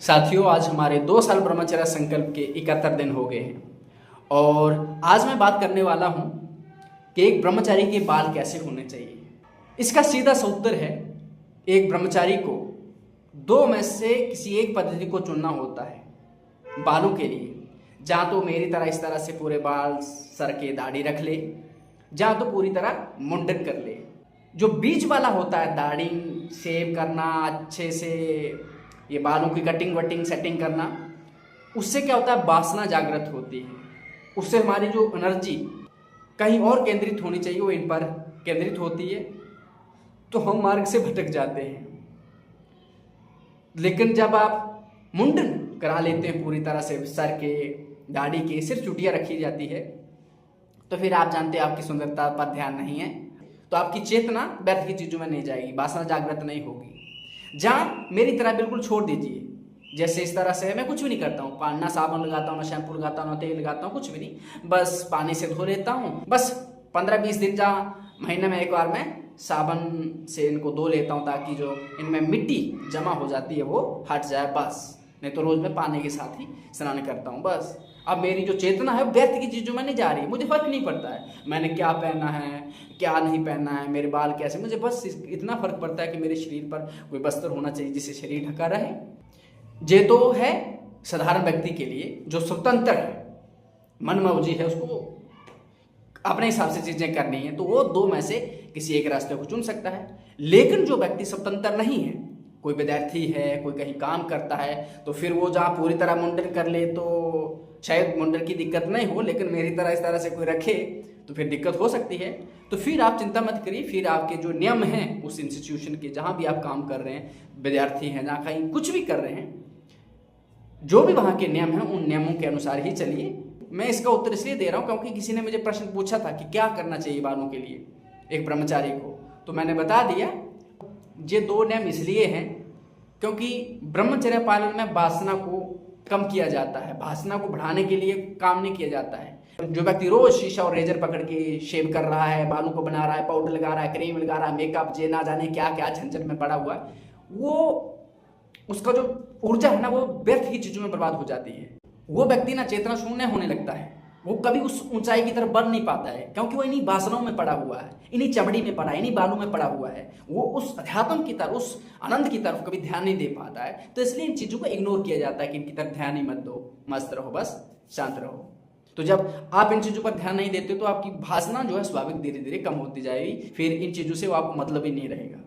साथियों, आज हमारे 2 साल ब्रह्मचर्य संकल्प के 71 दिन हो गए हैं और आज मैं बात करने वाला हूं कि एक ब्रह्मचारी के बाल कैसे होने चाहिए। इसका सीधा सा उत्तर है, एक ब्रह्मचारी को 2 में से किसी एक पद्धति को चुनना होता है बालों के लिए। जहाँ तो मेरी तरह इस तरह से पूरे बाल सर के दाढ़ी रख ले, जहाँ तो पूरी तरह मुंडन कर ले। जो बीच वाला होता है, दाढ़ी शेव करना, अच्छे से ये बालों की कटिंग वटिंग सेटिंग करना, उससे क्या होता है, वासना जागृत होती है। उससे हमारी जो एनर्जी कहीं और केंद्रित होनी चाहिए वो इन पर केंद्रित होती है, तो हम मार्ग से भटक जाते हैं। लेकिन जब आप मुंडन करा लेते हैं पूरी तरह से, सर के दाढ़ी के, सिर्फ चुटिया रखी जाती है, तो फिर आप जानते हैं आपकी सुंदरता पर ध्यान नहीं है, तो आपकी चेतना व्यर्थ की चीजों में नहीं जाएगी, वासना जागृत नहीं होगी। जहाँ मेरी तरह बिल्कुल छोड़ दीजिए, जैसे इस तरह से मैं कुछ भी नहीं करता हूँ, ना साबुन लगाता हूँ, ना शैम्पू लगाता हूँ, ना तेल लगाता हूँ, कुछ भी नहीं, बस पानी से धो लेता हूँ। बस 15-20 दिन, जहाँ महीने में एक बार मैं साबुन से इनको धो लेता हूँ ताकि जो इनमें मिट्टी जमा हो जाती है वो हट जाए, बस। नहीं तो रोज मैं पानी के साथ ही स्नान करता हूँ, बस। अब मेरी जो चेतना है व्यर्थ की चीज़ों में नहीं जा रही है, मुझे फर्क नहीं पड़ता है मैंने क्या पहना है, क्या नहीं पहना है, मेरे बाल कैसे, मुझे बस इतना फर्क पड़ता है कि मेरे शरीर पर कोई वस्त्र होना चाहिए जिससे शरीर ढका रहे। ये तो है साधारण व्यक्ति के लिए जो स्वतंत्र है, मनमौजी है, उसको अपने हिसाब से चीजें करनी है, तो वो 2 में से किसी एक रास्ते को चुन सकता है। लेकिन जो व्यक्ति स्वतंत्र नहीं है, कोई विद्यार्थी है, कोई कहीं काम करता है, तो फिर वो जहाँ पूरी तरह मुंडन कर ले तो शायद मुंडन की दिक्कत नहीं हो, लेकिन मेरी तरह इस तरह से कोई रखे तो फिर दिक्कत हो सकती है। तो फिर आप चिंता मत करिए, फिर आपके जो नियम हैं उस इंस्टीट्यूशन के, जहाँ भी आप काम कर रहे हैं, विद्यार्थी हैं, जहाँ कहीं कुछ भी कर रहे हैं, जो भी वहाँ के नियम हैं उन नियमों के अनुसार ही चलिए। मैं इसका उत्तर इसलिए दे रहा हूँ क्योंकि किसी ने मुझे प्रश्न पूछा था कि क्या करना चाहिए बालों के लिए एक ब्रह्मचारी को, तो मैंने बता दिया। ये 2 नियम इसलिए हैं क्योंकि ब्रह्मचर्य पालन में वासना को कम किया जाता है, वासना को बढ़ाने के लिए काम नहीं किया जाता है। जो व्यक्ति रोज शीशा और रेजर पकड़ के शेव कर रहा है, बालों को बना रहा है, पाउडर लगा रहा है, क्रीम लगा रहा है, मेकअप, जे ना जाने क्या क्या झंझट में पड़ा हुआ है, वो उसका जो ऊर्जा है ना वो व्यर्थ की चीजों में बर्बाद हो जाती है। वो व्यक्ति ना चेतना शून्य होने लगता है, वो कभी उस ऊंचाई की तरफ बढ़ नहीं पाता है, क्योंकि वो इन्हीं वासनाओं में पड़ा हुआ है, इन्हीं चमड़ी में पड़ा है, इन्हीं बालों में पड़ा हुआ है। वो उस अध्यात्म की तरफ, उस आनंद की तरफ कभी ध्यान नहीं दे पाता है। तो इसलिए इन चीजों को इग्नोर किया जाता है कि इनकी तरफ ध्यान ही मत दो, मस्त रहो, बस शांत रहो। तो जब आप इन चीजों पर ध्यान नहीं देते तो आपकी वासना जो है स्वाभाविक धीरे धीरे कम होती जाएगी, फिर इन चीजों से वो आपको मतलब ही नहीं रहेगा।